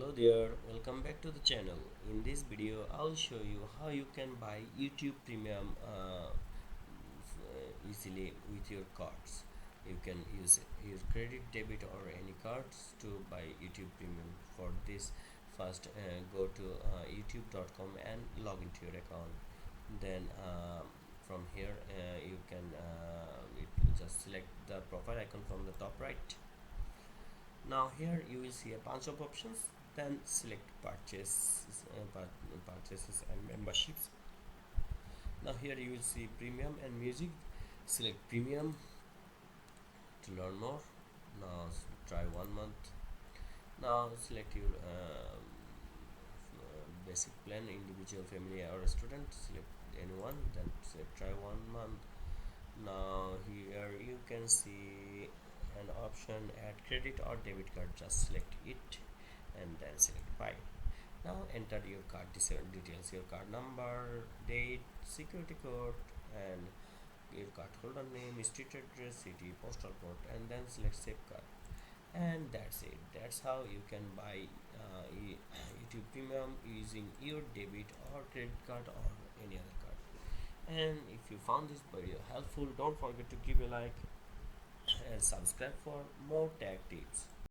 Hello there, welcome back to the channel. In this video, I'll show you how you can buy YouTube Premium easily with your cards. You can use your credit, debit, or any cards to buy YouTube Premium. For this, first go to youtube.com and log into your account. Then from here, you can just select the profile icon from the top right. Now here you will see a bunch of options, then select purchases and memberships. Now here you will see premium and music. Select premium to learn more. Now try 1 month. Now select your basic plan, individual, family, or student. Select anyone, then select try 1 month. Now here you can see an option add credit or debit card. Just select it and then select buy. Now enter your card details, your card number, date, security code, and your card holder name, street address, city, postal code, and then select save card. And that's it. That's how you can buy YouTube Premium using your debit or credit card or any other card. And if you found this video helpful, don't forget to give a like and subscribe for more tech tips.